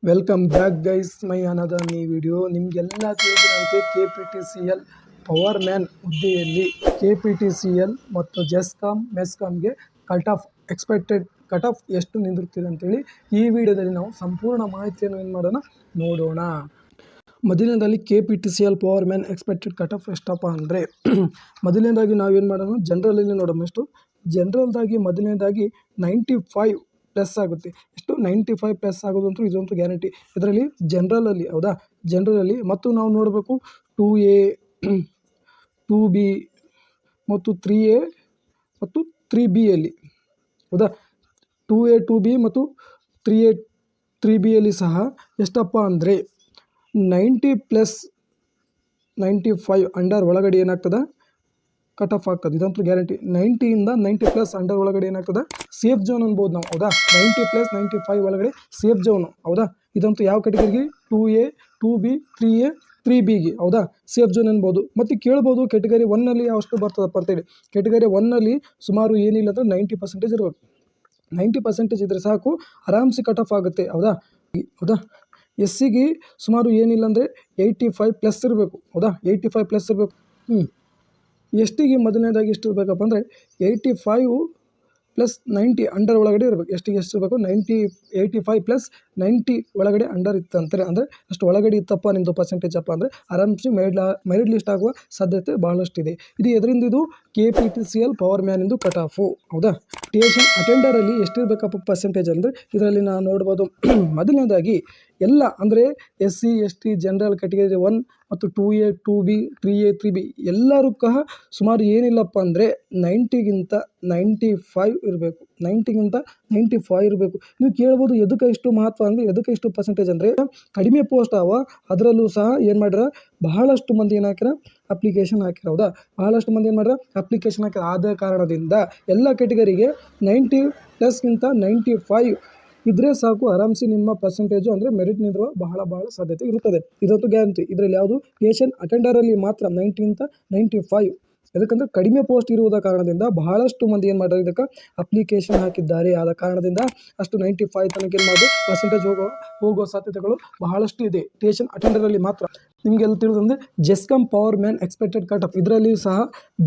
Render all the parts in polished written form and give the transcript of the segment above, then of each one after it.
Welcome back guys my another new video. ನಿಮಗೆಲ್ಲ ತಿಳಿದಿರುವಂತೆ KPTCL power man ಹುದ್ದೆಯಲ್ಲಿ KPTCL ಮತ್ತು ಜೆಸ್ಕಾಮ್ ಮೆಸ್ಕಾಮ್ಗೆ ಎಕ್ಸ್ಪೆಕ್ಟೆಡ್ ಕಟ್ ಆಫ್ ಎಷ್ಟು ನಿಂದಿರ್ತಿದೆ ಅಂತೇಳಿ ಈ ವಿಡಿಯೋದಲ್ಲಿ ನಾವು ಸಂಪೂರ್ಣ ಮಾಹಿತಿಯನ್ನು ಏನು ಮಾಡೋಣ ನೋಡೋಣ. ಮೊದಲನೇದಾಗಿ KPTCL power man expected cut of ಎಷ್ಟಪ್ಪ ಅಂದರೆ ಮೊದಲನೇದಾಗಿ ನಾವೇನು ಮಾಡೋಣ ಜನರಲಲ್ಲಿ ನೋಡೋಣ. ಎಷ್ಟು ಜನರಲ್ದಾಗಿ ಮೊದಲನೇದಾಗಿ 95 ಪ್ಲಸ್ ಆಗುತ್ತೆ. ಎಷ್ಟು 95 ಪ್ಲಸ್ ಆಗೋದಂತೂ ಇದಂತೂ ಗ್ಯಾರಂಟಿ. ಇದರಲ್ಲಿ ಜನರಲಲ್ಲಿ ಹೌದಾ, ಜನರಲಲ್ಲಿ ಮತ್ತು ನಾವು ನೋಡಬೇಕು 2A 2B ಮತ್ತು 3A ಮತ್ತು 3Bಯಲ್ಲಿ ಹೌದಾ. 2A 2B ಮತ್ತು 3A 3Bಯಲ್ಲಿ ಸಹ ಎಷ್ಟಪ್ಪ ಅಂದರೆ 90 ಪ್ಲಸ್ 95 ಅಂಡರ್ ಒಳಗಡೆ ಏನಾಗ್ತದೆ ಕಟ್ ಆಫ್ ಆಗ್ತದೆ. ಇದಂತೂ ಗ್ಯಾರಂಟಿ. 90ಇಂದ 90 ಪ್ಲಸ್ ಅಂಡರ್ ಒಳಗಡೆ ಏನಾಗ್ತದೆ ಸೇಫ್ ಝೋನ್ ಅನ್ಬೋದು ನಾವು ಹೌದಾ. 90 ಪ್ಲಸ್ 95 ಒಳಗಡೆ ಸೇಫ್ ಝೋನು ಹೌದಾ. ಇದಂತೂ ಯಾವ ಕೆಟಗರಿಗೆ 2A 2B 3A 3Bಗೆ ಹೌದಾ ಸೇಫ್ ಝೋನ್ ಅನ್ಬೋದು. ಮತ್ತು ಕೇಳ್ಬೋದು ಕೆಟಗರಿ 1ನಲ್ಲಿ ಅಷ್ಟು ಬರ್ತದಪ್ಪ ಅಂತೇಳಿ. ಕೆಟಗರಿ 1ನಲ್ಲಿ ಸುಮಾರು ಏನಿಲ್ಲ ಅಂದರೆ 90% ಇರಬೇಕು. 90% ಇದ್ದರೆ ಸಾಕು, ಆರಾಮ್ಸೆ ಕಟ್ ಆಫ್ ಆಗುತ್ತೆ ಹೌದಾ. SCಗೆ ಸುಮಾರು ಏನಿಲ್ಲ ಅಂದರೆ 85 ಪ್ಲಸ್ ಇರಬೇಕು ಹೌದಾ. 85 ಪ್ಲಸ್ ಇರಬೇಕು. STಗೆ ಮೊದಲನೇದಾಗಿ ಎಷ್ಟು ಇರಬೇಕಪ್ಪ ಅಂದರೆ 85 ಪ್ಲಸ್ 90 ಅಂಡರ್ ಒಳಗಡೆ ಇರಬೇಕು. ಎಷ್ಟು ಇರಬೇಕು 85 ಪ್ಲಸ್ 90 ಒಳಗಡೆ ಅಂಡರ್ ಇತ್ತಂತಾರೆ. ಅಂದರೆ ಅಷ್ಟು ಒಳಗಡೆ ಇತ್ತಪ್ಪ ನಿಮ್ಮದು ಪರ್ಸೆಂಟೇಜ್ ಅಪ್ಪ ಅಂದರೆ ಆರಾಮ್ಸೆ ಮೆರಿಟ್ ಲಿಸ್ಟ್ ಆಗುವ ಸಾಧ್ಯತೆ ಬಹಳಷ್ಟಿದೆ. ಇದು ಎದರಿಂದ ಇದು KPTCL ಪವರ್ ಮ್ಯಾನಿಂದು ಕಟ್ ಆಫು ಹೌದಾ. ಸ್ಟೇಷನ್ ಅಟೆಂಡರಲ್ಲಿ ಎಷ್ಟಿರಬೇಕಪ್ಪ ಪರ್ಸೆಂಟೇಜ್ ಅಂದರೆ ಇದರಲ್ಲಿ ನಾವು ನೋಡ್ಬೋದು. ಮೊದಲನೇದಾಗಿ ಎಲ್ಲ ಅಂದರೆ SC ST ಜನರಲ್ ಕೆಟಗರಿ 1 ಮತ್ತು 2A 2B 3A 3B ಎಲ್ಲರೂ ಸುಮಾರು ಏನಿಲ್ಲಪ್ಪ ಅಂದರೆ 90ಗಿಂತ 95 ಇರಬೇಕು. 90ಗಿಂತ 95 ಇರಬೇಕು. ನೀವು ಕೇಳ್ಬೋದು ಎದಕ್ಕೆ ಇಷ್ಟು ಮಹತ್ವ ಅಂದರೆ ಎದಕ್ಕೆ ಇಷ್ಟು ಪರ್ಸೆಂಟೇಜ್ ಅಂದರೆ ಕಡಿಮೆ ಪೋಸ್ಟ್ ಅವ, ಅದರಲ್ಲೂ ಸಹ ಏನು ಮಾಡ್ಯಾರ ಬಹಳಷ್ಟು ಮಂದಿ ಏನು ಹಾಕ್ಯಾರ ಅಪ್ಲಿಕೇಶನ್ ಹಾಕ್ಯಾರ ಹೌದಾ. ಬಹಳಷ್ಟು ಮಂದಿ ಏನು ಮಾಡ್ಯಾರ ಅಪ್ಲಿಕೇಶನ್ ಹಾಕ್ಯಾರ. ಆದ ಕಾರಣದಿಂದ ಎಲ್ಲ ಕೆಟಗರಿಗೆ 90 ಪ್ಲಸ್ಗಿಂತ 95 ಇದ್ರೆ ಸಾಕು, ಆರಾಮ್ಸೆ ನಿಮ್ಮ ಪರ್ಸೆಂಟೇಜು ಅಂದರೆ ಮೆರಿಟ್ ನಿಂದಿರುವ ಬಹಳ ಸಾಧ್ಯತೆ ಇರುತ್ತದೆ. ಇದಂತೂ ಗ್ಯಾರಂಟಿ. ಇದರಲ್ಲಿ ಯಾವುದು ಸ್ಟೇಷನ್ ಅಟೆಂಡರಲ್ಲಿ ಮಾತ್ರ 90ಗಿಂತ 95. ಯಾಕಂದರೆ ಕಡಿಮೆ ಪೋಸ್ಟ್ ಇರುವುದ ಕಾರಣದಿಂದ ಬಹಳಷ್ಟು ಮಂದಿ ಏನು ಮಾಡ್ತಾರೆ ಇದಕ್ಕೆ ಅಪ್ಲಿಕೇಶನ್ ಹಾಕಿದ್ದಾರೆ. ಆದ ಕಾರಣದಿಂದ ಅಷ್ಟು 95 ತನಕ ಏನು ಮಾಡೋದು ಪರ್ಸೆಂಟೇಜ್ ಹೋಗೋ ಸಾಧ್ಯತೆಗಳು ಬಹಳಷ್ಟು ಇದೆ ಸ್ಟೇಷನ್ ಅಟೆಂಡರಲ್ಲಿ ಮಾತ್ರ. ನಿಮಗೆಲ್ಲ ತಿಳಿದಂದರೆ GESCOM power man expected cut off ಇದರಲ್ಲಿ ಸಹ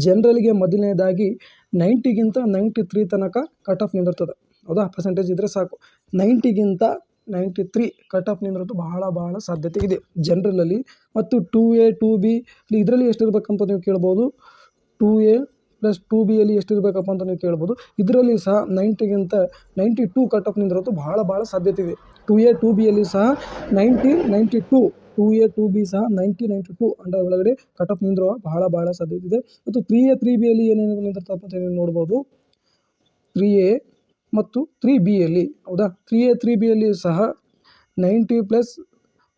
ಜನರಲ್ಗೆ ಮೊದಲನೇದಾಗಿ 90ಗಿಂತ 93 ತನಕ ಕಟ್ ಆಫ್ ನಿಂದಿರ್ತದೆ ಹೌದಾ. ಪರ್ಸೆಂಟೇಜ್ ಇದ್ದರೆ ಸಾಕು. 90ಗಿಂತ 93 ಕಟ್ ಆಫ್ ನಿಂದಿರೋದು ಬಹಳ ಸಾಧ್ಯತೆ ಇದೆ ಜನರಲಲ್ಲಿ. ಮತ್ತು 2A 2B ಇದರಲ್ಲಿ ಎಷ್ಟಿರಬೇಕಂತ ನೀವು ಕೇಳ್ಬೋದು. 2A ಪ್ಲಸ್ 2Bಯಲ್ಲಿ ಎಷ್ಟಿರಬೇಕಪ್ಪ ಅಂತ ನೀವು ಕೇಳ್ಬೋದು. ಇದರಲ್ಲಿ ಸಹ 90ಗಿಂತ 92 ಕಟ್ ಆಫ್ ನಿಂದಿರೋದು ಬಹಳ ಸಾಧ್ಯತೆ ಇದೆ. 2A 2Bಯಲ್ಲಿ ಸಹ 90 92 2A 2B ಸಹ 90 92 ಅಂಡರ್ ಒಳಗಡೆ ಕಟ್ ಆಫ್ ನಿಂದಿರುವ ಬಹಳ ಸಾಧ್ಯತೆ ಇದೆ. ಮತ್ತು 3A 3Bಯಲ್ಲಿ ಏನೇನು ನಿಂದಿರ್ತಪ್ಪ ಅಂತ ನೀವು ನೋಡ್ಬೋದು. 3A ಮತ್ತು 3Bಯಲ್ಲಿ ಹೌದಾ. 3A 3Bಯಲ್ಲಿ ಸಹ 90 ಪ್ಲಸ್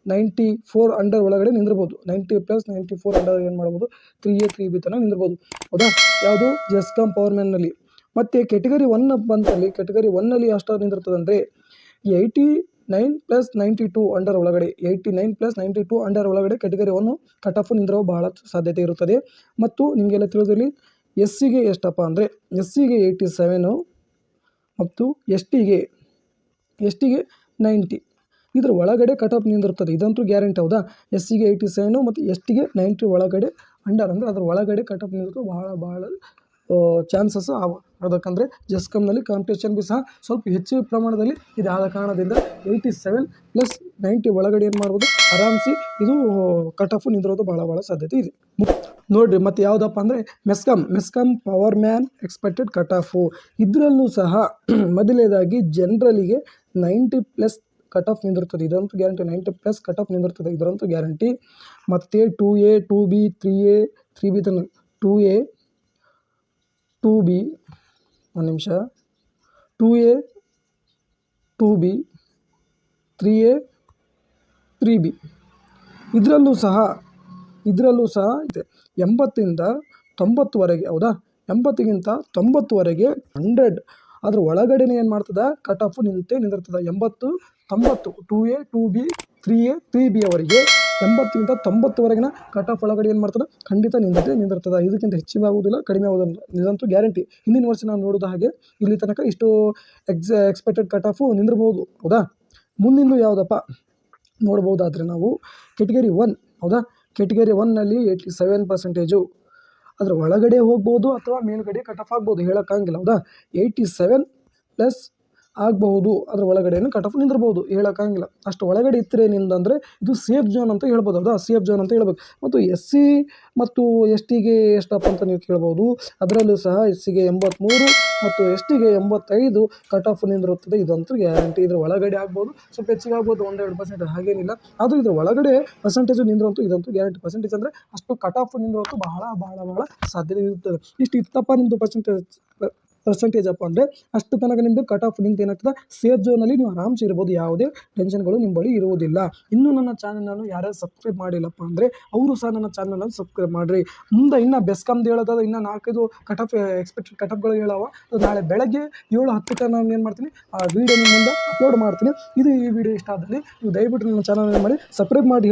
94 ಅಂಡರ್ ಒಳಗಡೆ ನಿಂದಿರ್ಬೋದು. 90 ಪ್ಲಸ್ 94 ಅಂಡರ್ ಏನು ಮಾಡ್ಬೋದು 3A 3B ತನಕ ನಿಂದಿರ್ಬೋದು ಹೌದಾ. ಯಾವುದು ಜೆಸ್ಕಾಮ್ ಪವರ್ ಮ್ಯಾನ್ನಲ್ಲಿ. ಮತ್ತು ಕೆಟಗರಿ 1 ಬಂತಲ್ಲಿ ಕೆಟಗರಿ 1ನಲ್ಲಿ ಎಷ್ಟು ನಿಂದಿರ್ತದೆ ಅಂದರೆ 89 ಪ್ಲಸ್ 92 ಅಂಡರ್ ಒಳಗಡೆ 89 ಪ್ಲಸ್ 92 ಅಂಡರ್ ಒಳಗಡೆ ಕೆಟಗರಿ 1 ಕಟ್ ಆಫ್ ನಿಂದಿರೋ ಬಹಳ ಸಾಧ್ಯತೆ ಇರುತ್ತದೆ. ಮತ್ತು ನಿಮಗೆಲ್ಲ ತಿಳಿದಿರಲಿ SCಗೆ ಎಷ್ಟಪ್ಪ ಅಂದರೆ SCಗೆ 87 ಮತ್ತು STಗೆ 90 ಇದ್ರ ಒಳಗಡೆ ಕಟ್ ಆಫ್ ನಿಂದಿರ್ತದೆ. ಇದಂತೂ ಗ್ಯಾರಂಟಿ ಹೌದಾ. SCಗೆ 87 ಮತ್ತು STಗೆ 90 ಒಳಗಡೆ ಅಂಡರ್ ಅಂದರೆ ಅದ್ರ ಒಳಗಡೆ ಕಟ್ ಆಫ್ ನಿಂದಿರ್ತದೆ ಬಹಳ ಚಾನ್ಸಸ್ ಅವ. ಅದಕ್ಕಂದರೆ ಜೆಸ್ಕಾಮ್ನಲ್ಲಿ ಕಾಂಪಿಟೇಷನ್ ಸಹ ಸ್ವಲ್ಪ ಹೆಚ್ಚು ಪ್ರಮಾಣದಲ್ಲಿ ಇದೆ. ಆದ ಕಾರಣದಿಂದ 87 ಪ್ಲಸ್ 90 ಒಳಗಡೆ ಏನು ಮಾಡ್ಬೋದು ಆರಾಮ್ಸೆ ಇದು ಕಟ್ ಆಫ್ ನಿಂದಿರೋದು ಬಹಳ ಸಾಧ್ಯತೆ ಇದೆ ನೋಡಿರಿ. ಮತ್ತು ಯಾವುದಪ್ಪ ಅಂದರೆ MESCOM power man expected cut off ಇದರಲ್ಲೂ ಸಹ ಮೊದಲನೇದಾಗಿ ಜನರಲಿಗೆ 90 ಪ್ಲಸ್ ಕಟ್ ಆಫ್ ನಿಂದಿರ್ತದೆ. ಇದಂತೂ ಗ್ಯಾರಂಟಿ. 90 ಪ್ಲಸ್ ಕಟ್ ಆಫ್ ನಿಂದಿರ್ತದೆ ಇದರಂತೂ ಗ್ಯಾರಂಟಿ. ಮತ್ತು 2A 2B 3A 3B ತನಕ 2A 2B 2A 2B 3A 3B ಇದರಲ್ಲೂ ಸಹ ಇದೆ 80ಇಂದ 90ವರೆಗೆ ಹೌದಾ. 80ಗಿಂತ 90ವರೆಗೆ 100 ಅದ್ರ ಒಳಗಡೆನೇ ಏನು ಮಾಡ್ತದೆ cut off ನಿಂದಿರ್ತದೆ. 80 90 2A 2B 3A 3B ಅವರಿಗೆ 80ಗಿಂತ 90ವರೆಗಿನ ಕಟ್ ಆಫ್ ಒಳಗಡೆ ಏನು ಮಾಡ್ತದೆ ಖಂಡಿತ ನಿಂದಿರ್ತದೆ. ಇದಕ್ಕಿಂತ ಹೆಚ್ಚಿಗೆ ಆಗುವುದಿಲ್ಲ, ಕಡಿಮೆ ಆಗೋದಿಲ್ಲ. ಇದಂತೂ ಗ್ಯಾರಂಟಿ. ಹಿಂದಿನ ವರ್ಷ ನಾವು ನೋಡಿದ ಹಾಗೆ ಇಲ್ಲಿ ತನಕ ಇಷ್ಟು ಎಕ್ಸ್ಪೆಕ್ಟೆಡ್ ಕಟ್ ಆಫು ನಿಂದಿರ್ಬೋದು ಹೌದಾ. ಮುಂದಿಂದು ಯಾವುದಪ್ಪ ನೋಡ್ಬೋದಾದರೆ ನಾವು ಕೆಟಗರಿ 1 ಹೌದಾ. ಕೆಟಗರಿ 1ನಲ್ಲಿ 87%. ಅದರ ಒಳಗಡೆ ಹೋಗ್ಬೋದು ಅಥವಾ ಮೇಲುಗಡೆ ಕಟ್ ಆಫ್ ಆಗ್ಬೋದು, ಹೇಳೋಕ್ಕಾಗಿಲ್ಲ ಹೌದಾ. 87 ಪ್ಲಸ್ ಆಗಬಹುದು, ಅದರ ಒಳಗಡೆನೂ ಕಟ್ ಆಫ್ ನಿಂದಿರ್ಬೋದು, ಹೇಳೋಕ್ಕಾಗಿಲ್ಲ. ಅಷ್ಟು ಒಳಗಡೆ ಇತ್ತರೆ ನಿಂದಂದರೆ ಇದು ಸೇಫ್ ಝೋನ್ ಅಂತ ಹೇಳ್ಬೋದು ಹೌದಾ, ಸೇಫ್ ಝೋನ್ ಅಂತ ಹೇಳ್ಬೇಕು. ಮತ್ತು SC ಮತ್ತು STಗೆ ಎಷ್ಟಪ್ಪ ಅಂತ ನೀವು ಕೇಳ್ಬೋದು. ಅದರಲ್ಲೂ ಸಹ SCಗೆ 83 ಮತ್ತು STಗೆ 85 ಕಟ್ ಆಫ್ ನಿಂದಿರುತ್ತದೆ. ಇದಂತೂ ಗ್ಯಾರಂಟಿ. ಇದ್ರ ಒಳಗಡೆ ಆಗ್ಬೋದು, ಸ್ವಲ್ಪ ಹೆಚ್ಚಿಗೆ ಆಗ್ಬೋದು, 1-2% ಹಾಗೇನಿಲ್ಲ. ಆದರೂ ಇದ್ರ ಒಳಗಡೆ ಪರ್ಸೆಂಟೇಜು ನಿಂದಿರಂತೂ ಇದಂತೂ ಗ್ಯಾರಂಟಿ. ಪರ್ಸೆಂಟೇಜ್ ಅಂದರೆ ಅಷ್ಟು ಕಟ್ ಆಫ್ ನಿಂದಿರಂತೂ ಬಹಳ ಸಾಧ್ಯತೆ ಇರುತ್ತದೆ. ಇಷ್ಟು ಇತ್ತಪ್ಪ ನಿಮ್ಮದು ಪರ್ಸೆಂಟೇಜ್ ಅಪ್ಪ ಅಂದರೆ ಅಷ್ಟು ತನಕ ನಿಮ್ಮದು ಕಟ್ ಆಫ್ ನಿಂತು ಏನಾಗ್ತದೆ, ಸೇಫ್ ಝೋನಲ್ಲಿ ನೀವು ಆರಾಮ್ಸೆ ಇರ್ಬೋದು. ಯಾವುದೇ ಟೆನ್ಷನ್ಗಳು ನಿಮ್ಮ ಬಳಿ ಇರುವುದಿಲ್ಲ. ಇನ್ನೂ ನನ್ನ ಚಾನಲನ್ನು ಯಾರ್ಯಾರು ಸಬ್ಸ್ಕ್ರೈಬ್ ಮಾಡಿಲ್ಲಪ್ಪ ಅಂದರೆ ಅವರು ಸಹ ನನ್ನ ಚಾನಲನ್ನು ಸಬ್ಸ್ಕ್ರೈಬ್ ಮಾಡಿರಿ. ಮುಂದೆ ಇನ್ನೂ ಬೆಸ್ಕಾಮ್ದು ಹೇಳೋದಾದ್ರೆ ಇನ್ನೂ 4-5 ಕಟ್ ಆಫ್ ಎಕ್ಸ್ಪೆಕ್ಟೆಡ್ ಕಟ್ ಆಫ್ಗಳು ಹೇಳವ. ನಾಳೆ ಬೆಳಗ್ಗೆ 7-10ಕ್ಕೆ ನಾನು ಏನು ಮಾಡ್ತೀನಿ, ಆ ವಿಡಿಯೋ ನಿಮ್ಮ ಮುಂದೆ ಅಪ್ಲೋಡ್ ಮಾಡ್ತೀನಿ. ಈ ವಿಡಿಯೋ ಇಷ್ಟ ಆದಲ್ಲಿ ನೀವು ದಯವಿಟ್ಟು ನನ್ನ ಚಾನಲ್ ಮಾಡಿ ಸಬ್ಸ್ಕ್ರೈಬ್ ಮಾಡಿ.